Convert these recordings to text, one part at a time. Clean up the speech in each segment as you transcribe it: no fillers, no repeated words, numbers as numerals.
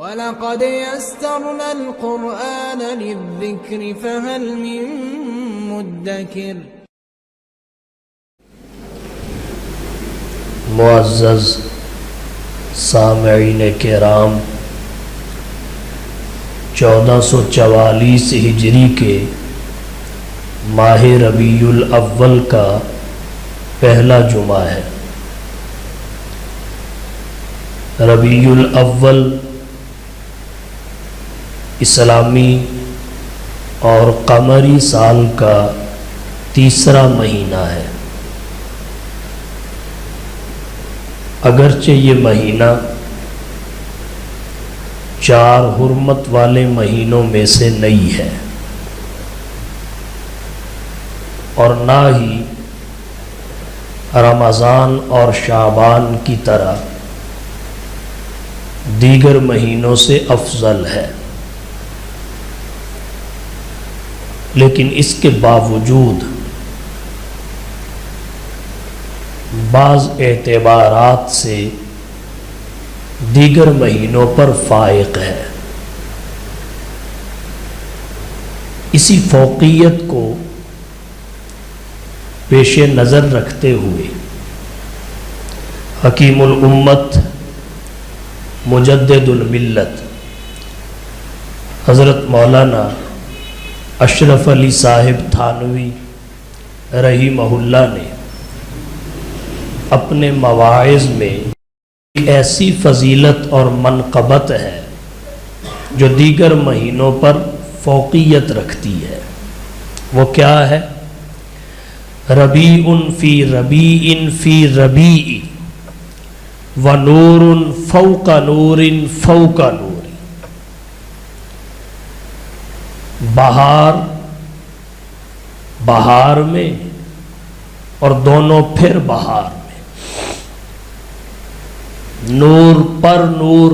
وَلَقَدْ يَسَّرْنَا الْقُرْآنَ لِلذِّكْرِ فَهَلْ مِن مُّدَّكِرٍ۔ معزز سامعین کرام، 1444 ہجری کے ماہ ربیع الاول کا پہلا جمعہ ہے۔ ربیع الاول اسلامی اور قمری سال کا تیسرا مہینہ ہے۔ اگرچہ یہ مہینہ 4 حرمت والے مہینوں میں سے نہیں ہے، اور نہ ہی رمضان اور شعبان کی طرح دیگر مہینوں سے افضل ہے، لیکن اس کے باوجود بعض اعتبارات سے دیگر مہینوں پر فائق ہے۔ اسی فوقیت کو پیش نظر رکھتے ہوئے حکیم الامت مجدد الملت حضرت مولانا اشرف علی صاحب تھانوی رحمہ اللہ نے اپنے مواعظ میں ایک ایسی فضیلت اور منقبت ہے جو دیگر مہینوں پر فوقیت رکھتی ہے۔ وہ کیا ہے؟ ربیع فی ربیع فی ربیع و نور فوق نور فوق نور۔ بہار میں اور دونوں پھر بہار میں، نور پر نور،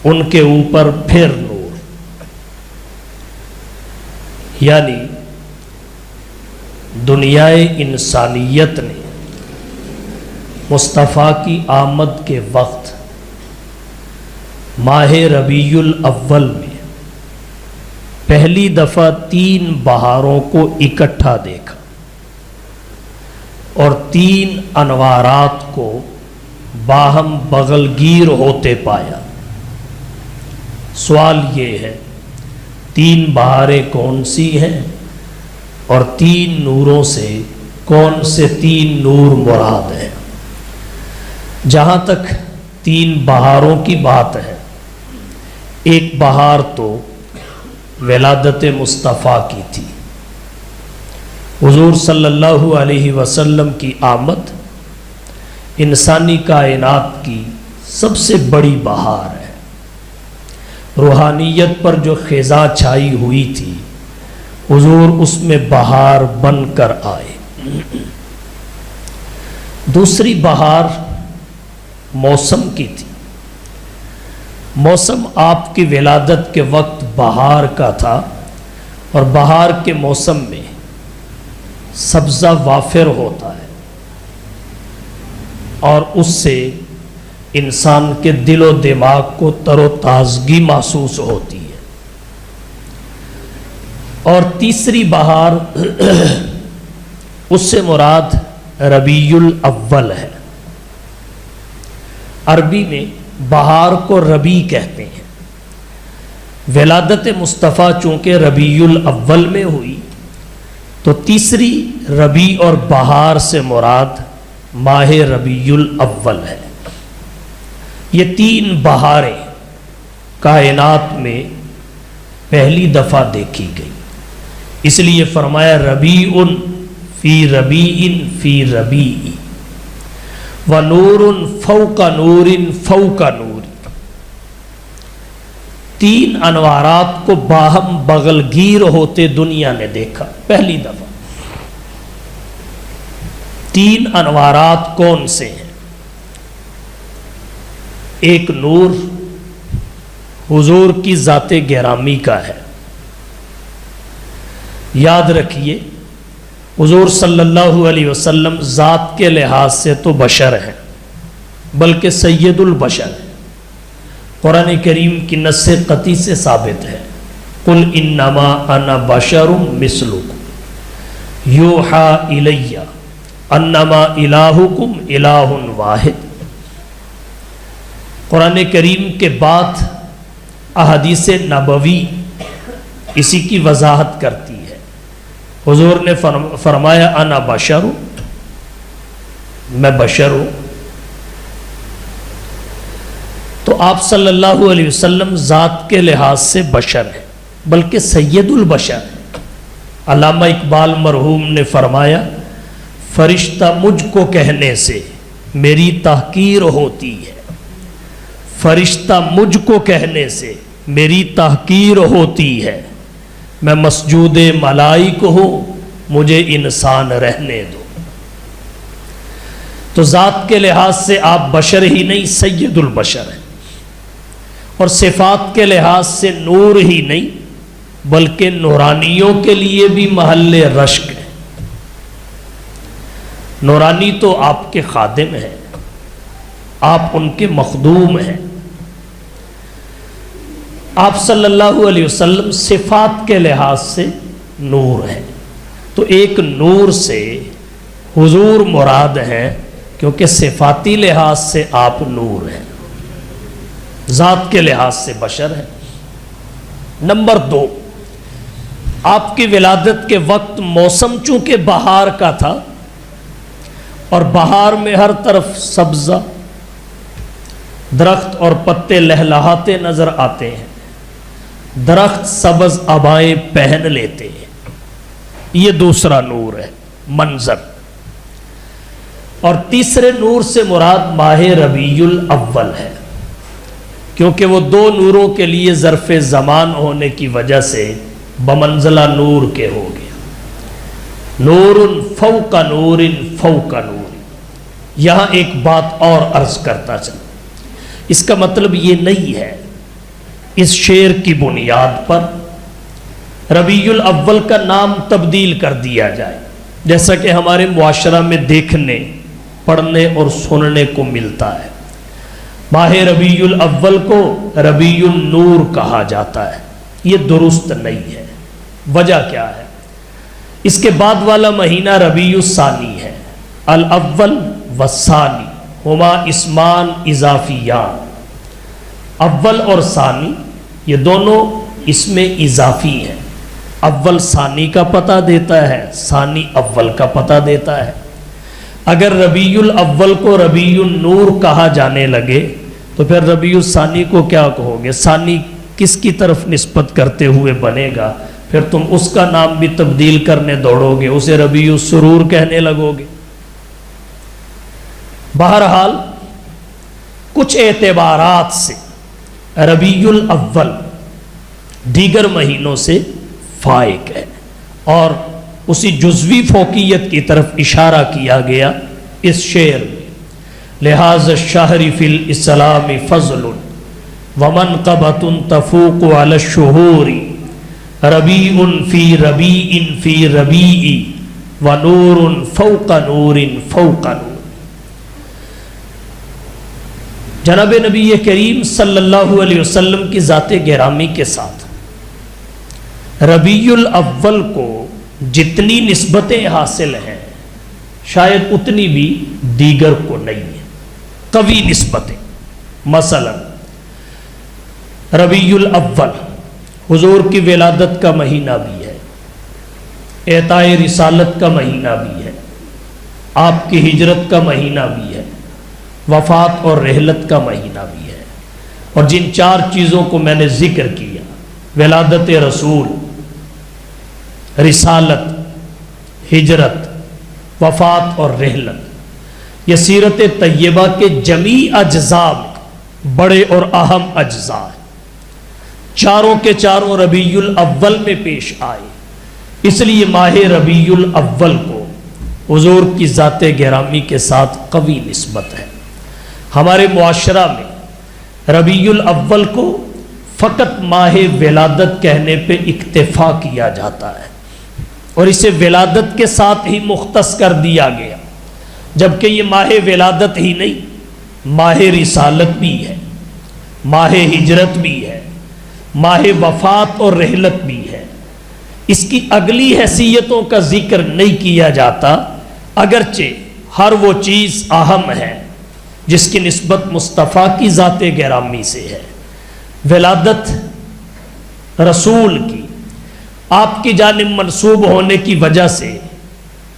ان کے اوپر پھر نور، یعنی دنیائے انسانیت نے مصطفیٰ کی آمد کے وقت ماہ ربیع الاول میں پہلی دفعہ 3 بہاروں کو اکٹھا دیکھا اور 3 انوارات کو باہم بغل گیر ہوتے پایا۔ سوال یہ ہے، 3 بہاریں کون سی ہیں اور 3 نوروں سے کون سے 3 نور مراد ہیں؟ جہاں تک 3 بہاروں کی بات ہے، ایک بہار تو ولادت مصطفیٰ کی تھی۔ حضور صلی اللہ علیہ وسلم کی آمد انسانی کائنات کی سب سے بڑی بہار ہے۔ روحانیت پر جو خزاں چھائی ہوئی تھی، حضور اس میں بہار بن کر آئے۔ دوسری بہار موسم کی تھی۔ موسم آپ کی ولادت کے وقت بہار کا تھا، اور بہار کے موسم میں سبزہ وافر ہوتا ہے اور اس سے انسان کے دل و دماغ کو تر و تازگی محسوس ہوتی ہے۔ اور تیسری بہار اس سے مراد ربیع الاول ہے۔ عربی میں بہار کو ربیع کہتے ہیں۔ ولادت مصطفیٰ چونکہ ربیع الاول میں ہوئی، تو تیسری ربیع اور بہار سے مراد ماہ ربیع الاول ہے۔ یہ 3 بہاریں کائنات میں پہلی دفعہ دیکھی گئی، اس لیے فرمایا ربیع فی ربیع فی ربیع و نور فوق نور فوق نور۔ 3 انوارات کو باہم بغل گیر ہوتے دنیا نے دیکھا پہلی دفعہ۔ 3 انوارات کون سے ہیں؟ ایک نور حضور کی ذات گرامی کا ہے۔ یاد رکھیے، حضور صلی اللہ علیہ وسلم ذات کے لحاظ سے تو بشر ہیں، بلکہ سید البشر ہیں۔ قرآن کریم کی نص قطعی سے ثابت ہے، قل انما انا بشر مثلکم یوحی الی انما الہکم الہ واحد۔ قرآن کریم کے بعد احادیث نبوی اسی کی وضاحت کرتی ہے۔ حضور نے فرمایا انا بشر، میں بشر ہوں۔ تو آپ صلی اللہ علیہ وسلم ذات کے لحاظ سے بشر ہیں، بلکہ سید البشر ہیں۔ علامہ اقبال مرحوم نے فرمایا فرشتہ مجھ کو کہنے سے میری تحقیر ہوتی ہے، فرشتہ مجھ کو کہنے سے میری تحقیر ہوتی ہے، میں مسجود ملائک ہوں مجھے انسان رہنے دو۔ تو ذات کے لحاظ سے آپ بشر ہی نہیں سید البشر ہیں، اور صفات کے لحاظ سے نور ہی نہیں بلکہ نورانیوں کے لیے بھی محل رشک ہے۔ نورانی تو آپ کے خادم ہیں، آپ ان کے مخدوم ہیں۔ آپ صلی اللہ علیہ وسلم صفات کے لحاظ سے نور ہیں، تو ایک نور سے حضور مراد ہیں، کیونکہ صفاتی لحاظ سے آپ نور ہیں، ذات کے لحاظ سے بشر ہیں۔ نمبر 2، آپ کی ولادت کے وقت موسم چونکہ بہار کا تھا، اور بہار میں ہر طرف سبزہ، درخت اور پتے لہلہاتے نظر آتے ہیں، درخت سبز عبائیں پہن لیتے ہیں، یہ دوسرا نور ہے، منظر۔ اور تیسرے نور سے مراد ماہ ربیع الاول ہے، کیونکہ وہ دو نوروں کے لیے ظرف زمان ہونے کی وجہ سے بمنزلہ نور کے ہو گیا۔ نور فوق نور فوق نور۔ یہاں ایک بات اور عرض کرتا چلا، اس کا مطلب یہ نہیں ہے اس شعر کی بنیاد پر ربیع الاول کا نام تبدیل کر دیا جائے، جیسا کہ ہمارے معاشرہ میں دیکھنے، پڑھنے اور سننے کو ملتا ہے۔ ماہ ربیع الاول کو ربیع النور کہا جاتا ہے، یہ درست نہیں ہے۔ وجہ کیا ہے؟ اس کے بعد والا مہینہ ربیع الثانی ہے۔ الاول والثانی ہما اسمان اضافیان، اول اور ثانی یہ دونوں اسم اضافی ہیں، اول ثانی کا پتہ دیتا ہے، ثانی اول کا پتہ دیتا ہے۔ اگر ربیع الاول کو ربیع النور کہا جانے لگے تو پھر ربیع الثانی کو کیا کہو گے؟ ثانی کس کی طرف نسبت کرتے ہوئے بنے گا؟ پھر تم اس کا نام بھی تبدیل کرنے دوڑو گے، اسے ربیع السرور کہنے لگو گے۔ بہرحال کچھ اعتبارات سے ربیع الاول دیگر مہینوں سے فائق ہے، اور اسی جزوی فوقیت کی طرف اشارہ کیا گیا اس شعر میں۔ لہذا الشہر فی الاسلام فضل ومنقبۃ تفوق علی الشہور ربیع فی ربیع فی ربیع ونور فوق نور فوق نور۔ جناب نبی کریم صلی اللہ علیہ وسلم کی ذات گرامی کے ساتھ ربیع الاول کو جتنی نسبتیں حاصل ہیں شاید اتنی بھی دیگر کو نہیں ہیں، قوی نسبتیں۔ مثلا ربیع الاول حضور کی ولادت کا مہینہ بھی ہے، اعطاء رسالت کا مہینہ بھی ہے، آپ کی ہجرت کا مہینہ بھی ہے، وفات اور رحلت کا مہینہ بھی ہے۔ اور جن چار چیزوں کو میں نے ذکر کیا، ولادت رسول، رسالت، ہجرت، وفات اور رحلت، یہ سیرت طیبہ کے جمیع اجزاء میں بڑے اور اہم اجزاء ہیں، چاروں کے چاروں ربیع الاول میں پیش آئے۔ اس لیے ماہ ربیع الاول کو حضور کی ذات گرامی کے ساتھ قوی نسبت ہے۔ ہمارے معاشرہ میں ربیع الاول کو فقط ماہ ولادت کہنے پہ اکتفا کیا جاتا ہے، اور اسے ولادت کے ساتھ ہی مختص کر دیا گیا، جبکہ یہ ماہ ولادت ہی نہیں، ماہ رسالت بھی ہے، ماہ ہجرت بھی ہے، ماہ وفات اور رحلت بھی ہے۔ اس کی اگلی حیثیتوں کا ذکر نہیں کیا جاتا، اگرچہ ہر وہ چیز اہم ہے جس کی نسبت مصطفیٰ کی ذات گرامی سے ہے۔ ولادت رسول کی آپ کی جانب منسوب ہونے کی وجہ سے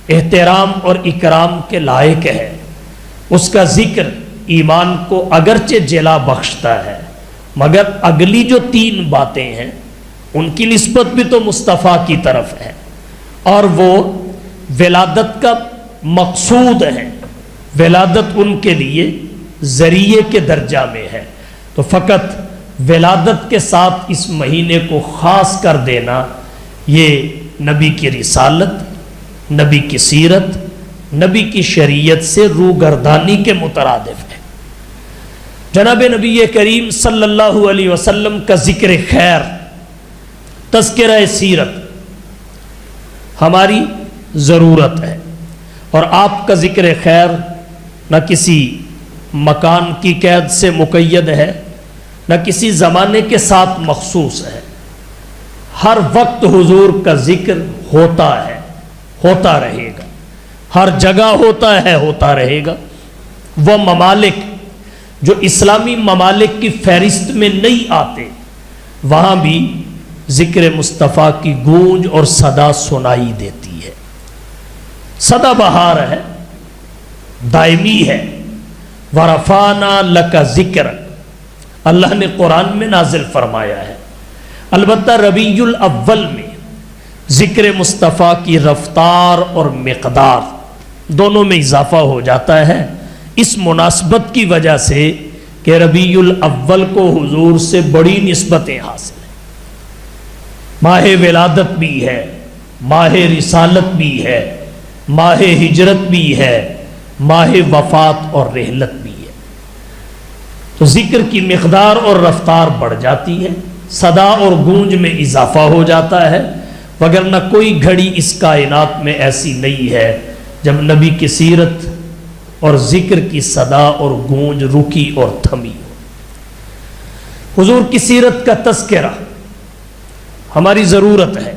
احترام اور اکرام کے لائق ہے۔ اس کا ذکر ایمان کو اگرچہ جلا بخشتا ہے، مگر اگلی جو 3 باتیں ہیں ان کی نسبت بھی تو مصطفیٰ کی طرف ہے، اور وہ ولادت کا مقصود ہے۔ ولادت ان کے لیے ذریعے کے درجہ میں ہے، تو فقط ولادت کے ساتھ اس مہینے کو خاص کر دینا یہ نبی کی رسالت، نبی کی سیرت، نبی کی شریعت سے روگردانی کے مترادف ہے۔ جناب نبی کریم صلی اللہ علیہ وسلم کا ذکر خیر، تذکرہ سیرت ہماری ضرورت ہے، اور آپ کا ذکر خیر نہ کسی مکان کی قید سے مقید ہے، نہ کسی زمانے کے ساتھ مخصوص ہے۔ ہر وقت حضور کا ذکر ہوتا ہے، ہوتا رہے گا، ہر جگہ ہوتا ہے، ہوتا رہے گا۔ وہ ممالک جو اسلامی ممالک کی فہرست میں نہیں آتے، وہاں بھی ذکر مصطفیٰ کی گونج اور صدا سنائی دیتی ہے۔ سدا بہار ہے، دائمی ہے۔ وَرَفَعْنَا لَكَ ذِكْرَكَ اللہ نے قرآن میں نازل فرمایا ہے۔ البتہ ربیع الاول میں ذکر مصطفیٰ کی رفتار اور مقدار دونوں میں اضافہ ہو جاتا ہے، اس مناسبت کی وجہ سے کہ ربیع الاول کو حضور سے بڑی نسبتیں حاصل ہیں۔ ماہ ولادت بھی ہے، ماہ رسالت بھی ہے، ماہ ہجرت بھی ہے، ماہ وفات اور رحلت بھی ہے۔ تو ذکر کی مقدار اور رفتار بڑھ جاتی ہے، صدا اور گونج میں اضافہ ہو جاتا ہے، وگرنہ کوئی گھڑی اس کائنات میں ایسی نہیں ہے جب نبی کی سیرت اور ذکر کی صدا اور گونج رکی اور تھمی ہو۔ حضور کی سیرت کا تذکرہ ہماری ضرورت ہے،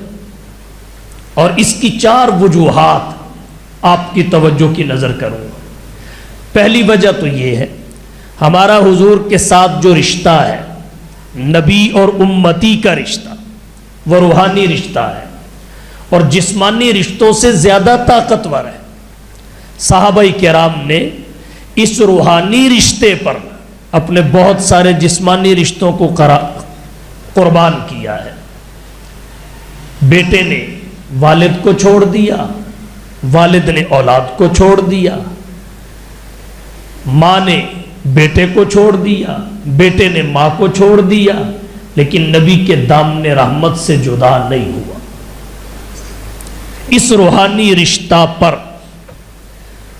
اور اس کی 4 وجوہات آپ کی توجہ کی نظر کروں گا۔ پہلی وجہ تو یہ ہے، ہمارا حضور کے ساتھ جو رشتہ ہے، نبی اور امتی کا رشتہ، وہ روحانی رشتہ ہے اور جسمانی رشتوں سے زیادہ طاقتور ہے۔ صحابہ کرام نے اس روحانی رشتے پر اپنے بہت سارے جسمانی رشتوں کو قربان کیا ہے۔ بیٹے نے والد کو چھوڑ دیا، والد نے اولاد کو چھوڑ دیا، ماں نے بیٹے کو چھوڑ دیا، بیٹے نے ماں کو چھوڑ دیا، لیکن نبی کے دامن رحمت سے جدا نہیں ہوا۔ اس روحانی رشتہ پر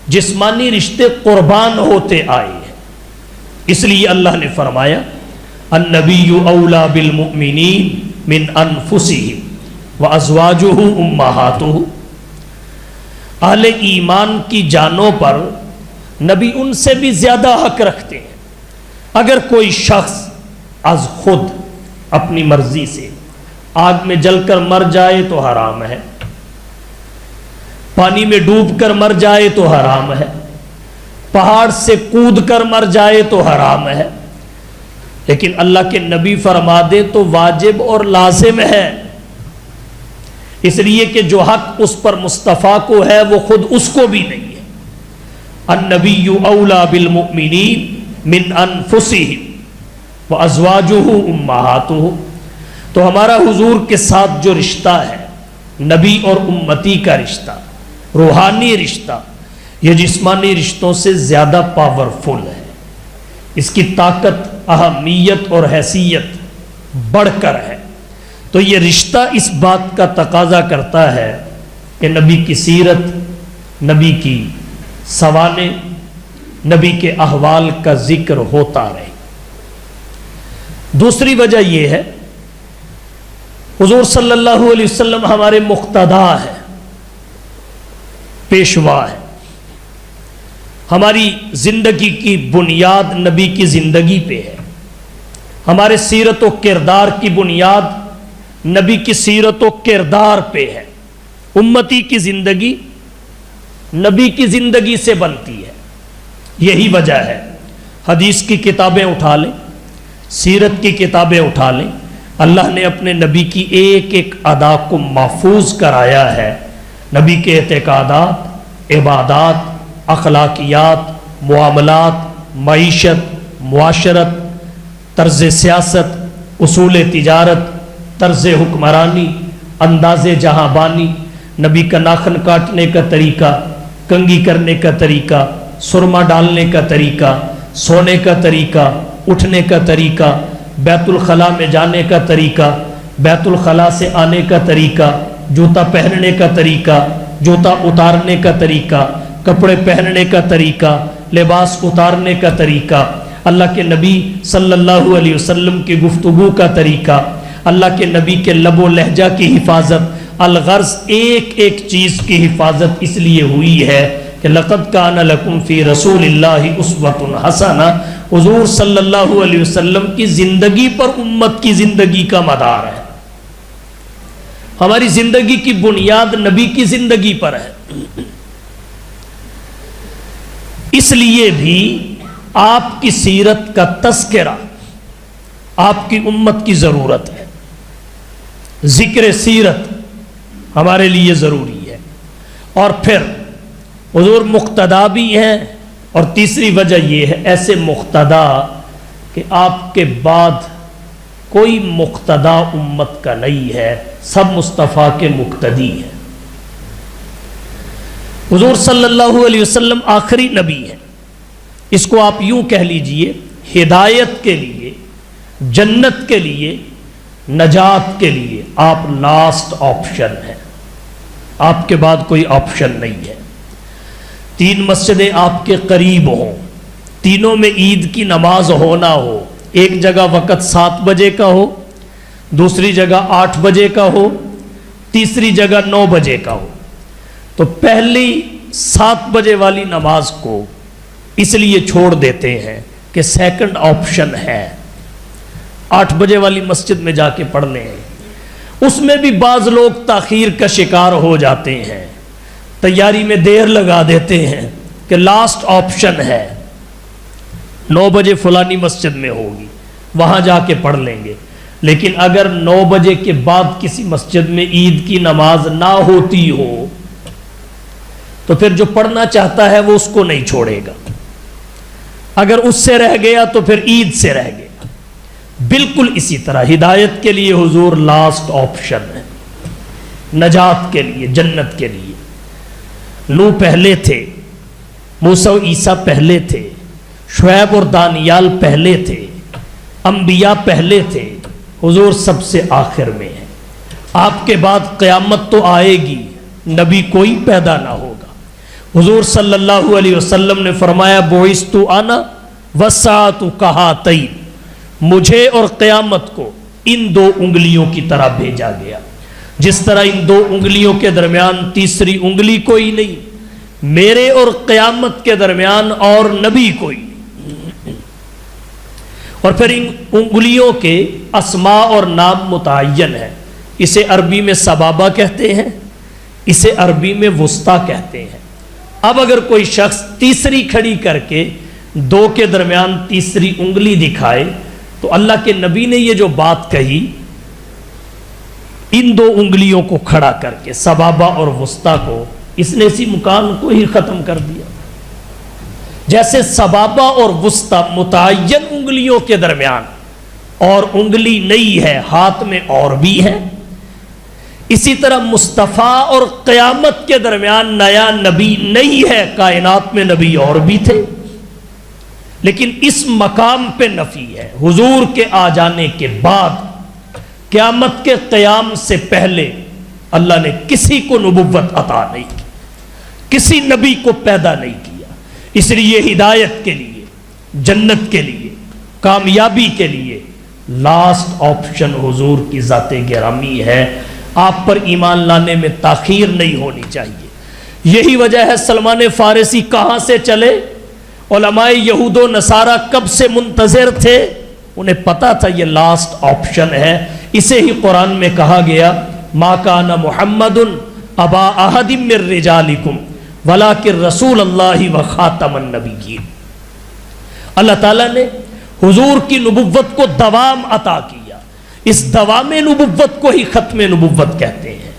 جسمانی رشتے قربان ہوتے آئے ہیں، اس لیے اللہ نے فرمایا النبی اولا بالمؤمنین من انفسہم وازواجہ امہاتہ۔ اہل ایمان کی جانوں پر نبی ان سے بھی زیادہ حق رکھتے ہیں۔ اگر کوئی شخص از خود اپنی مرضی سے آگ میں جل کر مر جائے تو حرام ہے، پانی میں ڈوب کر مر جائے تو حرام ہے، پہاڑ سے کود کر مر جائے تو حرام ہے، لیکن اللہ کے نبی فرما دے تو واجب اور لازم ہے، اس لیے کہ جو حق اس پر مصطفیٰ کو ہے وہ خود اس کو بھی نہیں ہے۔ النبی اولا بالمؤمنین من انفسہم وازواجہ امہاتہ۔ تو ہمارا حضور کے ساتھ جو رشتہ ہے، نبی اور امتی کا رشتہ، روحانی رشتہ، یہ جسمانی رشتوں سے زیادہ پاورفل ہے۔ اس کی طاقت، اہمیت اور حیثیت بڑھ کر ہے۔ تو یہ رشتہ اس بات کا تقاضا کرتا ہے کہ نبی کی سیرت، نبی کی سوانح، نبی کے احوال کا ذکر ہوتا رہے۔ دوسری وجہ یہ ہے، حضور صلی اللہ علیہ وسلم ہمارے مقتدا ہے، پیشوا ہے۔ ہماری زندگی کی بنیاد نبی کی زندگی پہ ہے۔ ہمارے سیرت و کردار کی بنیاد نبی کی سیرت و کردار پہ ہے. امتی کی زندگی نبی کی زندگی سے بنتی ہے. یہی وجہ ہے حدیث کی کتابیں اٹھا لیں, سیرت کی کتابیں اٹھا لیں, اللہ نے اپنے نبی کی ایک ایک ادا کو محفوظ کرایا ہے. نبی کے اعتقادات, عبادات, اخلاقیات, معاملات, معیشت, معاشرت, طرز سیاست, اصول تجارت, طرز حکمرانی, انداز جہاں بانی, نبی کا ناخن کاٹنے کا طریقہ, کنگھی کرنے کا طریقہ, سرما ڈالنے کا طریقہ, سونے کا طریقہ, اٹھنے کا طریقہ, بیت الخلاء میں جانے کا طریقہ, بیت الخلاء سے آنے کا طریقہ, جوتا پہننے کا طریقہ, جوتا اتارنے کا طریقہ, کپڑے پہننے کا طریقہ, لباس اتارنے کا طریقہ, اللہ کے نبی صلی اللہ علیہ وسلم کی گفتگو کا طریقہ, اللہ کے نبی کے لب و لہجہ کی حفاظت. الغرض ایک ایک چیز کی حفاظت اس لیے ہوئی ہے کہ لقد کان لکم فی رسول اللہ اسوۃ حسنہ. حضور صلی اللہ علیہ وسلم کی زندگی پر امت کی زندگی کا مدار ہے. ہماری زندگی کی بنیاد نبی کی زندگی پر ہے. اس لیے بھی آپ کی سیرت کا تذکرہ آپ کی امت کی ضرورت ہے. ذکر سیرت ہمارے لیے ضروری ہے. اور پھر حضور مقتدا بھی ہیں, اور تیسری وجہ یہ ہے ایسے مقتدا کہ آپ کے بعد کوئی مقتدا امت کا نہیں ہے, سب مصطفیٰ کے مقتدی ہیں. حضور صلی اللہ علیہ وسلم آخری نبی ہیں. اس کو آپ یوں کہہ لیجئے, ہدایت کے لیے, جنت کے لیے, نجات کے لیے آپ لاسٹ آپشن ہیں. آپ کے بعد کوئی آپشن نہیں ہے. 3 مسجدیں آپ کے قریب ہوں, تینوں میں عید کی نماز ہونا ہو, ایک جگہ وقت 7 بجے کا ہو, دوسری جگہ 8 بجے کا ہو, تیسری جگہ 9 بجے کا ہو, تو پہلی 7 بجے والی نماز کو اس لیے چھوڑ دیتے ہیں کہ سیکنڈ آپشن ہے, 8 بجے والی مسجد میں جا کے پڑھ لیں. اس میں بھی بعض لوگ تاخیر کا شکار ہو جاتے ہیں, تیاری میں دیر لگا دیتے ہیں کہ لاسٹ آپشن ہے, 9 بجے فلانی مسجد میں ہوگی, وہاں جا کے پڑھ لیں گے. لیکن اگر 9 بجے کے بعد کسی مسجد میں عید کی نماز نہ ہوتی ہو تو پھر جو پڑھنا چاہتا ہے وہ اس کو نہیں چھوڑے گا. اگر اس سے رہ گیا تو پھر عید سے رہ گیا. بالکل اسی طرح ہدایت کے لیے حضور لاسٹ آپشن ہے, نجات کے لیے, جنت کے لیے. نوح پہلے تھے, موسیٰ و عیسیٰ پہلے تھے, شعیب اور دانیال پہلے تھے, انبیاء پہلے تھے, حضور سب سے آخر میں ہے. آپ کے بعد قیامت تو آئے گی, نبی کوئی پیدا نہ ہوگا. حضور صلی اللہ علیہ وسلم نے فرمایا بعثت انا والساعۃ کہاتین, مجھے اور قیامت کو ان 2 انگلیوں کی طرح بھیجا گیا. جس طرح ان 2 انگلیوں کے درمیان تیسری انگلی کوئی نہیں, میرے اور قیامت کے درمیان اور نبی کوئی نہیں. اور پھر ان انگلیوں کے اسماء اور نام متعین ہیں. اسے عربی میں سبابہ کہتے ہیں, اسے عربی میں وسطیٰ کہتے ہیں. اب اگر کوئی شخص تیسری کھڑی کر کے 2 کے درمیان تیسری انگلی دکھائے تو اللہ کے نبی نے یہ جو بات کہی, ان 2 انگلیوں کو کھڑا کر کے سبابہ اور وسطیٰ کو, اس نے اسی مکان کو ہی ختم کر دیا. جیسے سبابہ اور وسطیٰ متعین انگلیوں کے درمیان اور انگلی نہیں ہے, ہاتھ میں اور بھی ہے, اسی طرح مصطفیٰ اور قیامت کے درمیان نیا نبی نہیں ہے, کائنات میں نبی اور بھی تھے لیکن اس مقام پہ نفی ہے. حضور کے آ جانے کے بعد قیامت کے قیام سے پہلے اللہ نے کسی کو نبوت عطا نہیں کی, کسی نبی کو پیدا نہیں کیا. اس لیے ہدایت کے لیے, جنت کے لیے, کامیابی کے لیے لاسٹ آپشن حضور کی ذات گرامی ہے. آپ پر ایمان لانے میں تاخیر نہیں ہونی چاہیے. یہی وجہ ہے سلمان فارسی کہاں سے چلے, علماء یہود و نصارہ کب سے منتظر تھے, انہیں پتا تھا یہ لاسٹ آپشن ہے، اسے ہی قرآن میں کہا گیا ما کان محمد ابا احد من رجالکم ولکن رسول اللہ و خاتم النبیین۔ اللہ تعالیٰ نے حضور کی نبوت کو دوام عطا کیا، اس دوام نبوت کو ہی ختم نبوت کہتے ہیں۔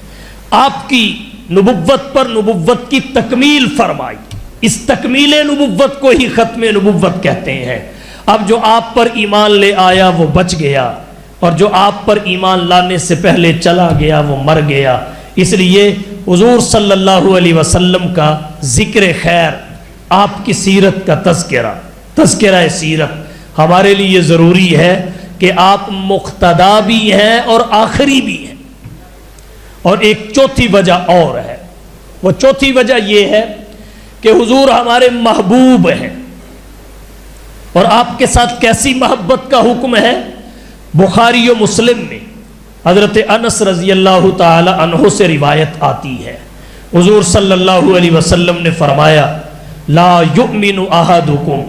آپ کی نبوت پر نبوت کی تکمیل فرمائی، اس تکمیل نبوت کو ہی ختم نبوت کہتے ہیں۔ اب جو آپ پر ایمان لے آیا وہ بچ گیا، اور جو آپ پر ایمان لانے سے پہلے چلا گیا وہ مر گیا۔ اس لیے حضور صلی اللہ علیہ وسلم کا ذکر خیر، آپ کی سیرت کا تذکرہ سیرت ہمارے لیے ضروری ہے کہ آپ مقتدا بھی ہیں اور آخری بھی ہیں۔ اور ایک چوتھی وجہ اور ہے، وہ چوتھی وجہ یہ ہے کہ حضور ہمارے محبوب ہیں، اور آپ کے ساتھ کیسی محبت کا حکم ہے؟ بخاری و مسلم میں حضرت انس رضی اللہ تعالی عنہ سے روایت آتی ہے، حضور صلی اللہ علیہ وسلم نے فرمایا لا یؤمن احدکم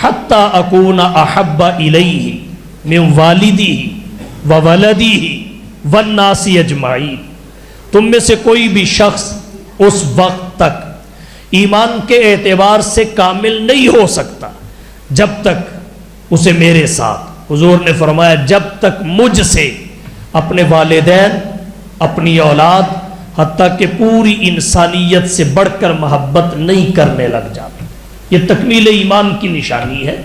حتی اکون احب الیہ من والدہ وولدہ والناس اجمعین۔ تم میں سے کوئی بھی شخص اس وقت تک ایمان کے اعتبار سے کامل نہیں ہو سکتا جب تک اسے میرے ساتھ، حضور نے فرمایا جب تک مجھ سے اپنے والدین، اپنی اولاد، حتیٰ کہ پوری انسانیت سے بڑھ کر محبت نہیں کرنے لگ جاتا۔ یہ تکمیل ایمان کی نشانی ہے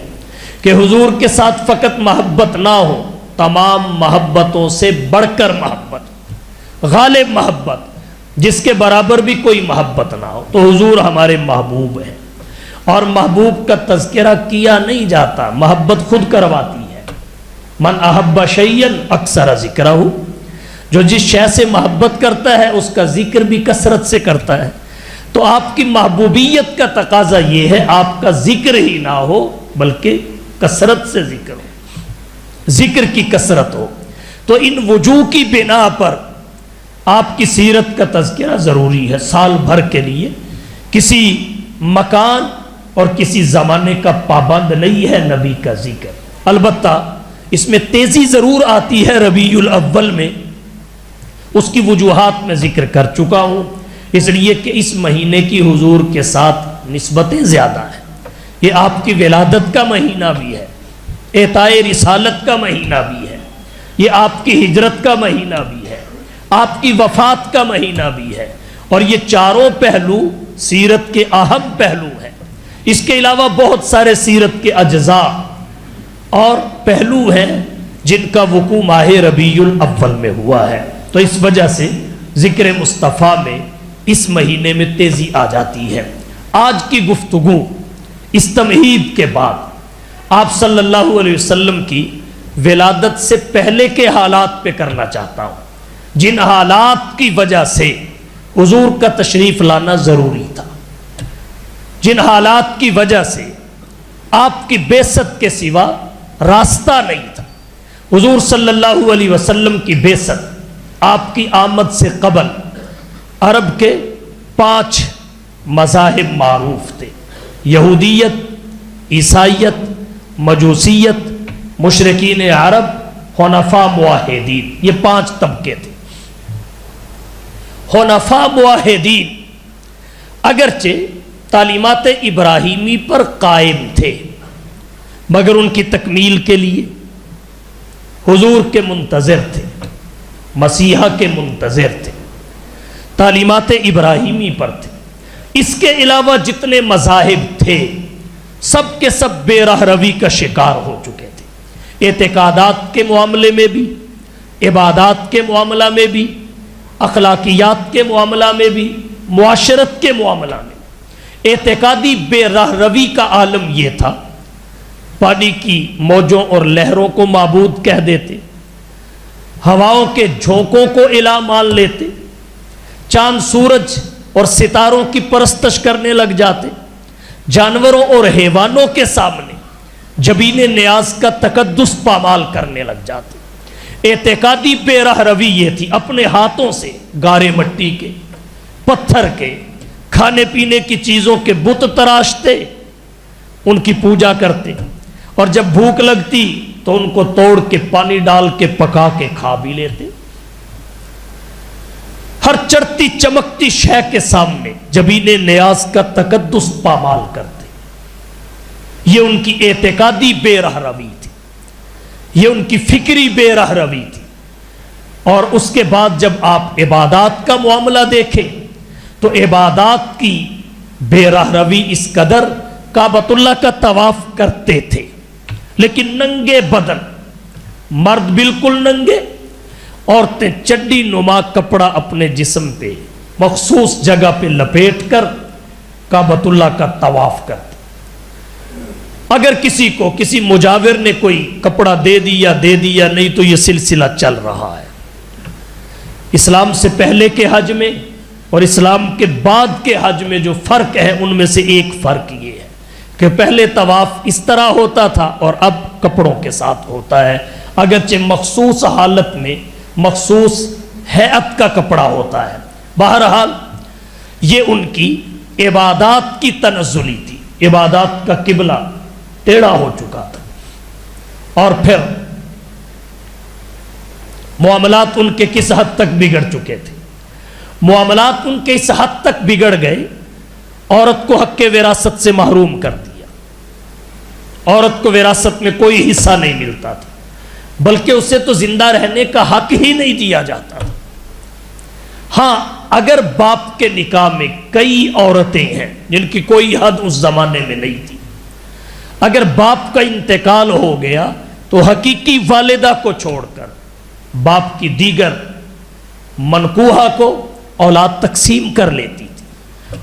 کہ حضور کے ساتھ فقط محبت نہ ہو، تمام محبتوں سے بڑھ کر محبت، غالب محبت، جس کے برابر بھی کوئی محبت نہ ہو۔ تو حضور ہمارے محبوب ہیں، اور محبوب کا تذکرہ کیا نہیں جاتا، محبت خود کرواتی ہے۔ من احب شیئا اکثر ذکرہ، جو جس شے سے محبت کرتا ہے اس کا ذکر بھی کثرت سے کرتا ہے۔ تو آپ کی محبوبیت کا تقاضا یہ ہے آپ کا ذکر ہی نہ ہو بلکہ کثرت سے ذکر ہو، ذکر کی کثرت ہو۔ تو ان وجوہ کی بنا پر آپ کی سیرت کا تذکرہ ضروری ہے۔ سال بھر کے لیے کسی مکان اور کسی زمانے کا پابند نہیں ہے نبی کا ذکر۔ البتہ اس میں تیزی ضرور آتی ہے ربیع الاول میں، اس کی وجوہات میں ذکر کر چکا ہوں، اس لیے کہ اس مہینے کی حضور کے ساتھ نسبتیں زیادہ ہیں۔ یہ آپ کی ولادت کا مہینہ بھی ہے، اعطاء رسالت کا مہینہ بھی ہے، یہ آپ کی ہجرت کا مہینہ بھی ہے، آپ کی وفات کا مہینہ بھی ہے، اور یہ چاروں پہلو سیرت کے اہم پہلو ہیں۔ اس کے علاوہ بہت سارے سیرت کے اجزاء اور پہلو ہیں جن کا وقوع ماہ ربیع الاول میں ہوا ہے۔ تو اس وجہ سے ذکر مصطفیٰ میں اس مہینے میں تیزی آ جاتی ہے۔ آج کی گفتگو اس تمہید کے بعد آپ صلی اللہ علیہ وسلم کی ولادت سے پہلے کے حالات پہ کرنا چاہتا ہوں، جن حالات کی وجہ سے حضور کا تشریف لانا ضروری تھا، جن حالات کی وجہ سے آپ کی بعثت کے سوا راستہ نہیں تھا۔ حضور صلی اللہ علیہ وسلم کی بعثت، آپ کی آمد سے قبل عرب کے 5 مذاہب معروف تھے: یہودیت، عیسائیت، مجوسیت، مشرکین عرب، حنفاء موحدین، یہ 5 طبقے تھے۔ حنفاء موحدین اگرچہ تعلیمات ابراہیمی پر قائم تھے، مگر ان کی تکمیل کے لیے حضور کے منتظر تھے، مسیحا کے منتظر تھے، تعلیمات ابراہیمی پر تھے۔ اس کے علاوہ جتنے مذاہب تھے سب کے سب بے راہ روی کا شکار ہو چکے تھے، اعتقادات کے معاملے میں بھی، عبادات کے معاملہ میں بھی، اخلاقیات کے معاملہ میں بھی، معاشرت کے معاملہ میں۔ اعتقادی بے راہ روی کا عالم یہ تھا، پانی کی موجوں اور لہروں کو معبود کہہ دیتے، ہواؤں کے جھونکوں کو الہ مان لیتے، چاند سورج اور ستاروں کی پرستش کرنے لگ جاتے، جانوروں اور حیوانوں کے سامنے جبین نیاز کا تقدس پامال کرنے لگ جاتے۔ اعتقادی بے راہ روی یہ تھی، اپنے ہاتھوں سے گارے مٹی کے، پتھر کے، کھانے پینے کی چیزوں کے بت تراشتے، ان کی پوجا کرتے، اور جب بھوک لگتی تو ان کو توڑ کے پانی ڈال کے پکا کے کھا بھی لیتے. ہر چڑھتی چمکتی شے کے سامنے جبین نیاز کا تقدس پامال کرتے. یہ ان کی اعتقادی بے رہ روی تھی, یہ ان کی فکری بے رہ روی تھی. اور اس کے بعد جب آپ عبادات کا معاملہ دیکھیں تو عبادات کی بے رہ روی اس قدر, کعبۃ اللہ کا طواف کرتے تھے لیکن ننگے بدن, مرد بالکل ننگے, عورتیں چڈی نما کپڑا اپنے جسم پہ مخصوص جگہ پہ لپیٹ کر کعبۃ اللہ کا طواف کرتے. اگر کسی کو کسی مجاور نے کوئی کپڑا دے دیا نہیں تو یہ سلسلہ چل رہا ہے. اسلام سے پہلے کے حج میں اور اسلام کے بعد کے حج میں جو فرق ہے ان میں سے ایک فرق یہ ہے کہ پہلے طواف اس طرح ہوتا تھا اور اب کپڑوں کے ساتھ ہوتا ہے, اگرچہ مخصوص حالت میں مخصوص ہیئت کا کپڑا ہوتا ہے. بہرحال یہ ان کی عبادات کی تنزلی تھی, عبادات کا قبلہ ٹیڑھا ہو چکا تھا. اور پھر معاملات ان کے کس حد تک بگڑ چکے تھے؟ معاملات ان کے اس حد تک بگڑ گئے, عورت کو حق وراثت سے محروم کر دیا. عورت کو وراثت میں کوئی حصہ نہیں ملتا تھا, بلکہ اسے تو زندہ رہنے کا حق ہی نہیں دیا جاتا تھا. ہاں, اگر باپ کے نکاح میں کئی عورتیں ہیں جن کی کوئی حد اس زمانے میں نہیں تھی, اگر باپ کا انتقال ہو گیا تو حقیقی والدہ کو چھوڑ کر باپ کی دیگر منکوحہ کو اولاد تقسیم کر لیتی تھی,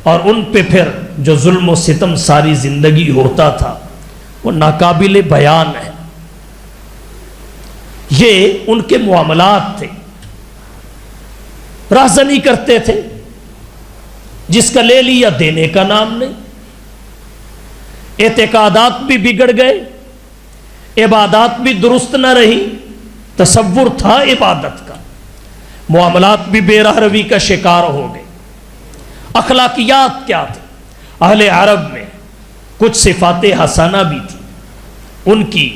اور ان پہ پھر جو ظلم و ستم ساری زندگی ہوتا تھا وہ ناقابل بیان ہے. یہ ان کے معاملات تھے, راہزنی کرتے تھے, جس کا لے لیا دینے کا نام نہیں. اعتقادات بھی بگڑ گئے, عبادات بھی درست نہ رہی, تصور تھا عبادت کا, معاملات بھی بے رہ روی کا شکار ہو گئے. اخلاقیات کیا تھے؟ اہل عرب میں کچھ صفات حسنہ بھی تھی, ان کی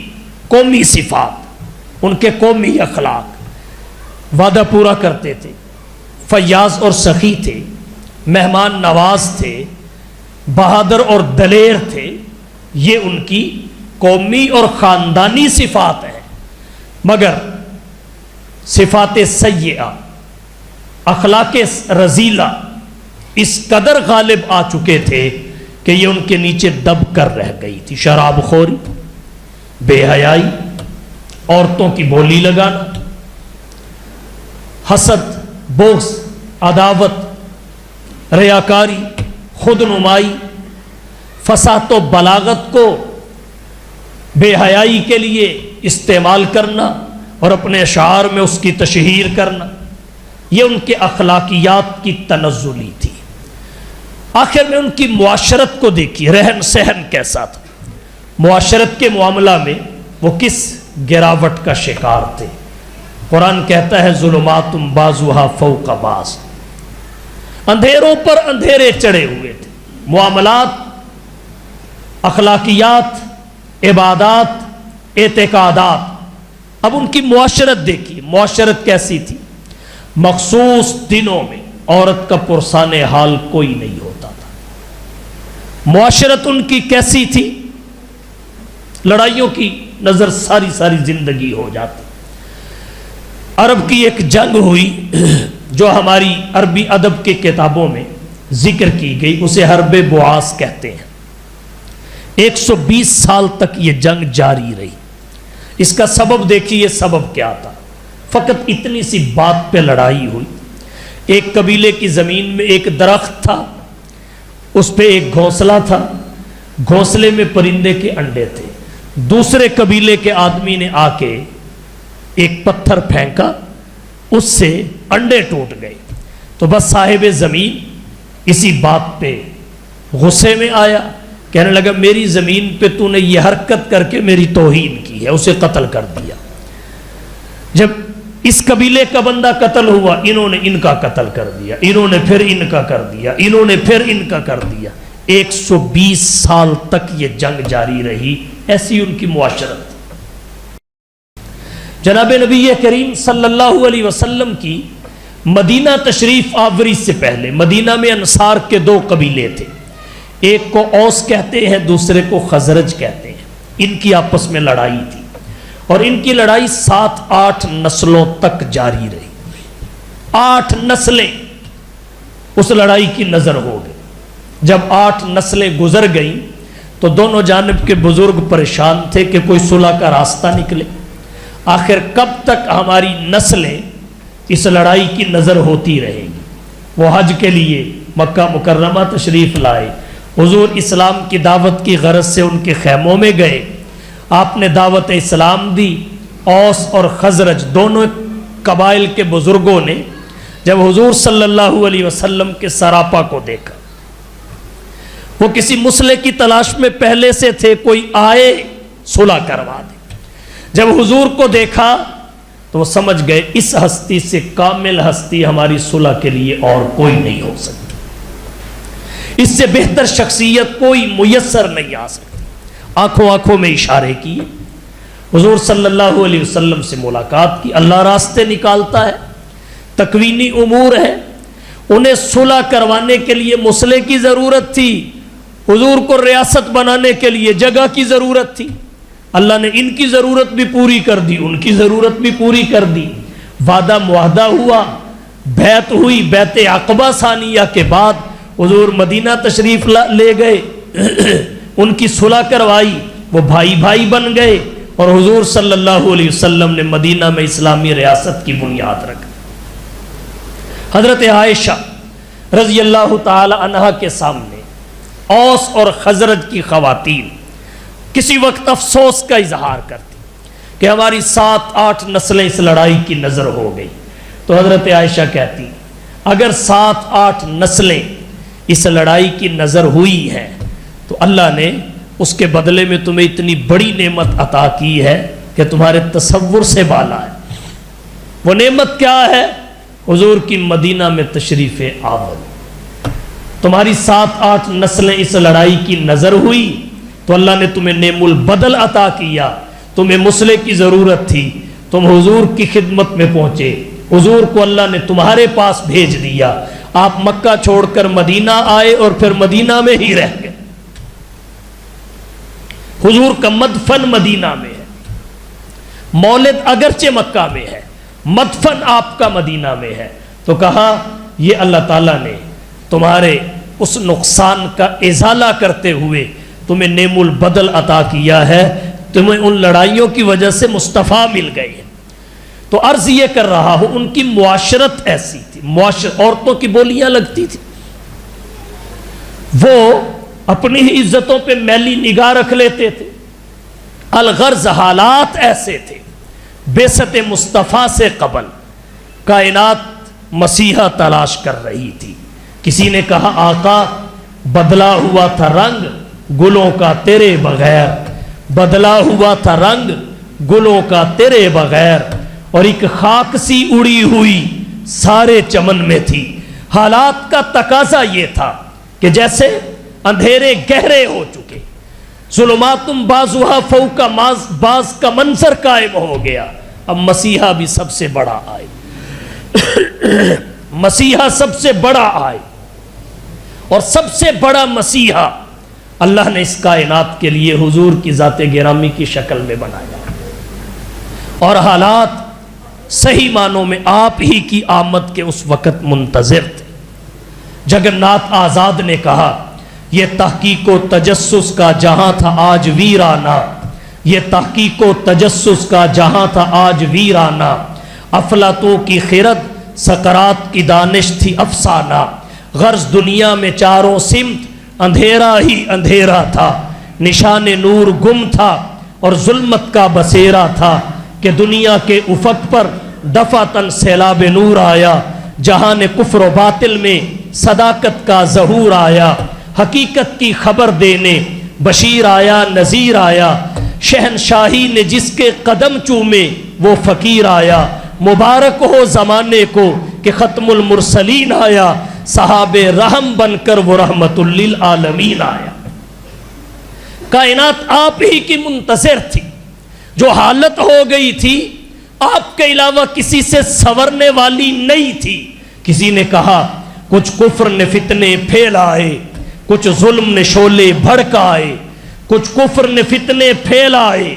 قومی صفات, ان کے قومی اخلاق. وعدہ پورا کرتے تھے, فیاض اور سخی تھے, مہمان نواز تھے, بہادر اور دلیر تھے. یہ ان کی قومی اور خاندانی صفات ہیں. مگر صفات سیئہ, اخلاق رذیلہ اس قدر غالب آ چکے تھے کہ یہ ان کے نیچے دب کر رہ گئی تھی. شراب خوری, بے حیائی, عورتوں کی بولی لگانا, حسد, بغض, عداوت, ریاکاری, خود نمائی, فصاحت و بلاغت کو بے حیائی کے لیے استعمال کرنا اور اپنے اشعار میں اس کی تشہیر کرنا. یہ ان کے اخلاقیات کی تنزلی تھی. آخر میں ان کی معاشرت کو دیکھیے, رہن سہن کیسا تھا. معاشرت کے معاملہ میں وہ کس گراوٹ کا شکار تھے. قرآن کہتا ہے ظلمات بعضھا فوق بعض, اندھیروں پر اندھیرے چڑھے ہوئے تھے. معاملات, اخلاقیات, عبادات, اعتقادات. اب ان کی معاشرت دیکھیے, معاشرت کیسی تھی. مخصوص دنوں میں عورت کا پرسان حال کوئی نہیں ہوتا تھا. معاشرت ان کی کیسی تھی, لڑائیوں کی نظر ساری زندگی ہو جاتی. عرب کی ایک جنگ ہوئی جو ہماری عربی ادب کے کتابوں میں ذکر کی گئی, اسے حرب بعاث کہتے ہیں. 120 سال تک یہ جنگ جاری رہی. اس کا سبب دیکھیے, سبب کیا تھا. فقط اتنی سی بات پہ لڑائی ہوئی. ایک قبیلے کی زمین میں ایک درخت تھا, اس پہ ایک گھونسلہ تھا, گھونسلے میں پرندے کے انڈے تھے. دوسرے قبیلے کے آدمی نے آ کے ایک پتھر پھینکا, اس سے انڈے ٹوٹ گئے. تو بس صاحب زمین اسی بات پہ غصے میں آیا, کہنے لگا میری زمین پہ تو نے یہ حرکت کر کے میری توہین کی ہے, اسے قتل کر دیا. جب اس قبیلے کا بندہ قتل ہوا, انہوں نے ان کا قتل کر دیا, انہوں نے پھر ان کا کر دیا, انہوں نے پھر ان کا کر دیا. 120 سال تک یہ جنگ جاری رہی. ایسی ان کی معاشرت. جناب نبی کریم صلی اللہ علیہ وسلم کی مدینہ تشریف آوری سے پہلے مدینہ میں انصار کے دو قبیلے تھے، ایک کو اوس کہتے ہیں، دوسرے کو خزرج کہتے ہیں۔ ان کی آپس میں لڑائی تھی اور ان کی لڑائی 7-8 نسلوں تک جاری رہی۔ 8 نسلیں اس لڑائی کی نظر ہو گئی۔ جب 8 نسلیں گزر گئیں تو دونوں جانب کے بزرگ پریشان تھے کہ کوئی صلح کا راستہ نکلے۔ آخر کب تک ہماری نسلیں اس لڑائی کی نظر ہوتی رہیں گی؟ وہ حج کے لیے مکہ مکرمہ تشریف لائے، حضور اسلام کی دعوت کی غرض سے ان کے خیموں میں گئے، آپ نے دعوت اسلام دی۔ اوس اور خزرج دونوں قبائل کے بزرگوں نے جب حضور صلی اللہ علیہ وسلم کے سراپا کو دیکھا، وہ کسی مسئلے کی تلاش میں پہلے سے تھے، کوئی آئے صلح کروا دے۔ جب حضور کو دیکھا تو وہ سمجھ گئے اس ہستی سے کامل ہستی ہماری صلح کے لیے اور کوئی نہیں ہو سکتی، اس سے بہتر شخصیت کوئی میسر نہیں آ سکتی۔ آنکھوں آنکھوں میں اشارے کیے، حضور صلی اللہ علیہ وسلم سے ملاقات کی۔ اللہ راستے نکالتا ہے، تکوینی امور ہے، انہیں صلح کروانے کے لیے مسئلے کی ضرورت تھی، حضور کو ریاست بنانے کے لیے جگہ کی ضرورت تھی۔ اللہ نے ان کی ضرورت بھی پوری کر دی، ان کی ضرورت بھی پوری کر دی۔ وعدہ معاہدہ ہوا، بیعت ہوئی، بیعت عقبہ ثانیہ کے بعد حضور مدینہ تشریف لے گئے، ان کی صلح کروائی، وہ بھائی بھائی بن گئے اور حضور صلی اللہ علیہ وسلم نے مدینہ میں اسلامی ریاست کی بنیاد رکھی۔ حضرت عائشہ رضی اللہ تعالی عنہا کے سامنے اوس اور خزرج کی خواتین کسی وقت افسوس کا اظہار کرتی کہ ہماری 7-8 نسلیں اس لڑائی کی نظر ہو گئی، تو حضرت عائشہ کہتی اگر 7-8 نسلیں اس لڑائی کی نظر ہوئی ہیں تو اللہ نے اس کے بدلے میں تمہیں اتنی بڑی نعمت عطا کی ہے کہ تمہارے تصور سے بالا ہے۔ وہ نعمت کیا ہے؟ حضور کی مدینہ میں تشریف آمد۔ تمہاری 7-8 نسلیں اس لڑائی کی نظر ہوئی تو اللہ نے تمہیں نعم البدل عطا کیا۔ تمہیں مسئلے کی ضرورت تھی، تم حضور کی خدمت میں پہنچے، حضور کو اللہ نے تمہارے پاس بھیج دیا، آپ مکہ چھوڑ کر مدینہ آئے اور پھر مدینہ میں ہی رہ گئے۔ حضور کا مدفن مدینہ میں ہے، مولد اگرچہ مکہ میں ہے، مدفن آپ کا مدینہ میں ہے، تو کہا یہ اللہ تعالیٰ نے تمہارے اس نقصان کا ازالہ کرتے ہوئے تمہیں نعم البدل عطا کیا ہے، تمہیں ان لڑائیوں کی وجہ سے مصطفیٰ مل گئے ہیں۔ تو عرض یہ کر رہا ہوں ان کی معاشرت ایسی تھی، عورتوں کی بولیاں لگتی تھی، وہ اپنی ہی عزتوں پہ میلی نگاہ رکھ لیتے تھے۔ الغرض حالات ایسے تھے، بعثت مصطفیٰ سے قبل کائنات مسیحا تلاش کر رہی تھی۔ کسی نے کہا آقا بدلا ہوا تھا رنگ گلوں کا تیرے بغیر، بدلا ہوا تھا رنگ گلوں کا تیرے بغیر، اور ایک خاک سی اڑی ہوئی سارے چمن میں تھی۔ حالات کا تقاضا یہ تھا کہ جیسے اندھیرے گہرے ہو چکے، ظلماتم بعضها فوق بعض کا منظر قائم ہو گیا، اب مسیحا بھی سب سے بڑا آئے، مسیحا سب سے بڑا آئے، اور سب سے بڑا مسیحا اللہ نے اس کائنات کے لیے حضور کی ذات گرامی کی شکل میں بنایا، اور حالات صحیح معنوں میں آپ ہی کی آمد کے اس وقت منتظر تھے۔ جگن ناتھ آزاد نے کہا یہ تحقیق و تجسس کا جہاں تھا آج ویرانہ، یہ تحقیق و تجسس کا جہاں تھا آج ویرانہ، افلاطوں کی خرد سقراط کی دانش تھی افسانہ، غرض دنیا میں چاروں سمت اندھیرا ہی اندھیرا تھا، نشان نور گم تھا اور ظلمت کا بسیرا تھا، کہ دنیا کے افق پر دفعتاً سیلاب نور آیا، جہان کفر و باطل میں صداقت کا ظہور آیا، حقیقت کی خبر دینے بشیر آیا نذیر آیا، شہنشاہی نے جس کے قدم چومے وہ فقیر آیا، مبارک ہو زمانے کو کہ ختم المرسلین آیا، صحاب رحم بن کر وہ رحمت للعالمین آیا۔ کائنات آپ ہی کی منتظر تھی۔ جو حالت ہو گئی تھی آپ کے علاوہ کسی سے سنورنے والی نہیں تھی۔ کسی نے کہا کچھ کفر نے فتنے پھیلائے، کچھ ظلم نے شعلے بھڑکائے، کچھ کفر نے فتنے پھیلائے،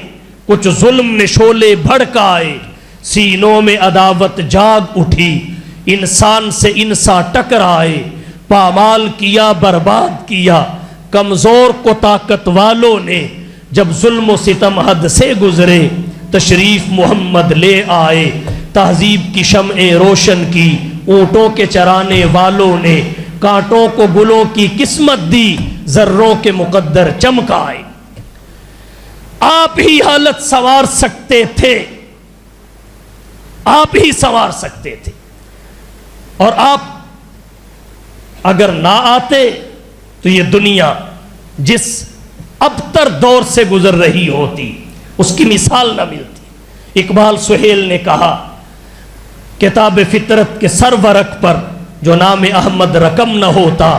کچھ ظلم نے شعلے بھڑکائے، سینوں میں عداوت جاگ اٹھی، انسان سے انسان ٹکرائے، پامال کیا برباد کیا کمزور کو طاقت والوں نے، جب ظلم و ستم حد سے گزرے تشریف محمد لے آئے، تہذیب کی شمع روشن کی اونٹوں کے چرانے والوں نے، کانٹوں کو گلوں کی قسمت دی، ذروں کے مقدر چمکائے۔ آپ ہی حالت سنوار سکتے تھے، آپ ہی سنوار سکتے تھے، اور آپ اگر نہ آتے تو یہ دنیا جس ابتر دور سے گزر رہی ہوتی اس کی مثال نہ ملتی۔ اقبال سہیل نے کہا کتاب فطرت کے سرورق پر جو نام احمد رقم نہ ہوتا،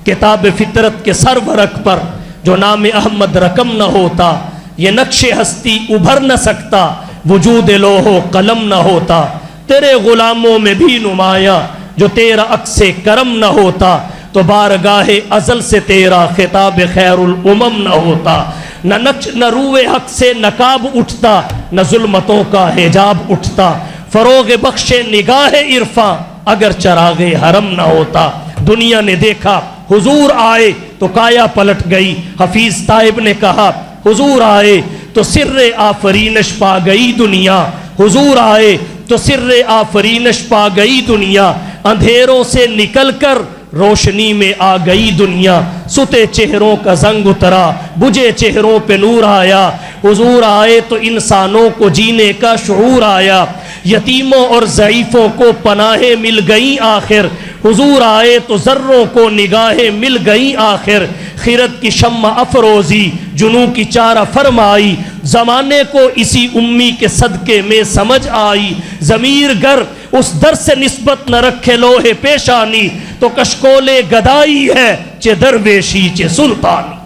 کتاب فطرت کے سرورق پر جو نام احمد رقم نہ ہوتا، یہ نقش ہستی ابھر نہ سکتا وجود لوح و قلم نہ ہوتا، تیرے غلاموں میں بھی نمایاں جو تیرا عکس کرم نہ ہوتا، تو بارگاہ ازل سے تیرا خطاب خیر الامم نہ ہوتا، نہ روئے حق سے نقاب اٹھتا، نہ ظلمتوں کا حجاب اٹھتا، فروغ بخش نگاہ عرفاں اگر چراغ حرم نہ ہوتا۔ دنیا نے دیکھا حضور آئے تو کایا پلٹ گئی، حفیظ طائب نے کہا حضور آئے تو سر آفرینش پا گئی دنیا، حضور آئے تو سر آفرینش پا گئی دنیا، اندھیروں سے نکل کر روشنی میں آ گئی دنیا، ستے چہروں کا زنگ اترا بجھے چہروں پہ نور آیا، حضور آئے تو انسانوں کو جینے کا شعور آیا، یتیموں اور ضعیفوں کو پناہیں مل گئیں آخر، حضور آئے تو ذروں کو نگاہیں مل گئیں آخر، خیرت کی شمع افروزی جنوں کی چارہ فرمائی، زمانے کو اسی امی کے صدقے میں سمجھ آئی، ضمیر گر اس در سے نسبت نہ رکھے لوہے پیشانی، تو کشکول گدائی ہے چے درویشی چے سلطانی۔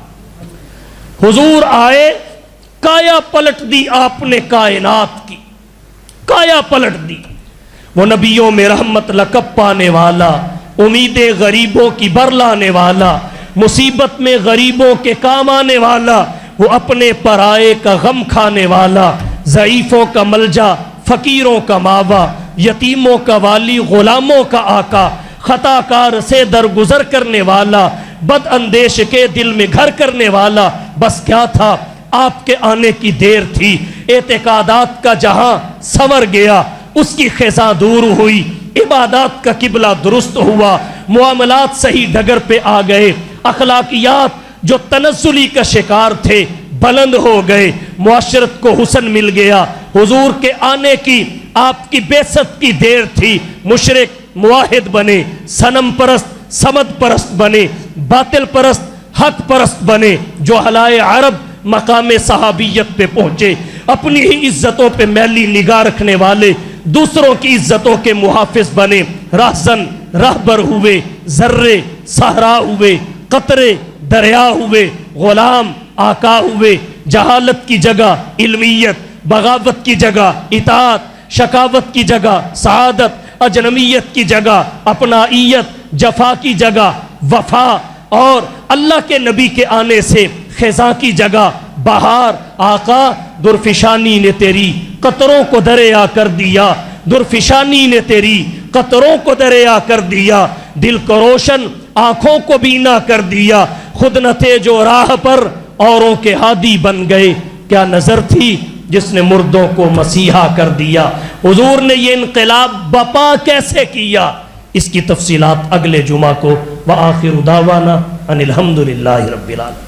حضور آئے کایا پلٹ دی آپ نے کائنات کی، کایا پلٹ دی، وہ نبیوں میں رحمت لقب پانے والا، امید غریبوں کی برلانے والا، مصیبت میں غریبوں کے کام آنے والا، وہ اپنے پرائے کا غم کھانے والا، ضعیفوں کا ملجا فقیروں کا ماوا، یتیموں کا والی غلاموں کا آقا، خطا کار سے درگزر کرنے والا، بد اندیش کے دل میں گھر کرنے والا، بس کیا تھا آپ کے آنے کی دیر تھی، اعتقادات کا جہاں سنور گیا، اس کی خزاں دور ہوئی، عبادات کا قبلہ درست ہوا، معاملات صحیح ڈگر پہ آ گئے، اخلاقیات جو تنزلی کا شکار تھے بلند ہو گئے، معاشرت کو حسن مل گیا، حضور کے آنے کی آپ کی بعثت کی دیر تھی، مشرک موحد بنے، صنم پرست صمد پرست بنے، باطل پرست حق پرست بنے، جو حلائے عرب مقام صحابیت پہ پہنچے، اپنی ہی عزتوں پہ میلی نگاہ رکھنے والے دوسروں کی عزتوں کے محافظ بنے، راہزن راہبر ہوئے، ذرے صحرا ہوئے، قطرے دریا ہوئے، غلام آقا ہوئے، جہالت کی جگہ علمیت، بغاوت کی جگہ اطاعت، شکاوت کی جگہ سعادت، اجنمیت کی جگہ اپنائیت، جفا کی جگہ وفا، اور اللہ کے نبی کے آنے سے خزاں کی جگہ بہار۔ آقا درفشانی نے تیری قطروں کو دریا کر دیا، درفشانی نے تیری قطروں کو دریا کر دیا، دل کو روشن آنکھوں کو بینا کر دیا، خود نہ تھے جو راہ پر اوروں کے ہادی بن گئے، کیا نظر تھی جس نے مردوں کو مسیحا کر دیا، حضور نے یہ انقلاب بپا کیسے کیا، اس کی تفصیلات اگلے جمعہ کو۔ وآخر دعوانا ان الحمدللہ رب العالمین۔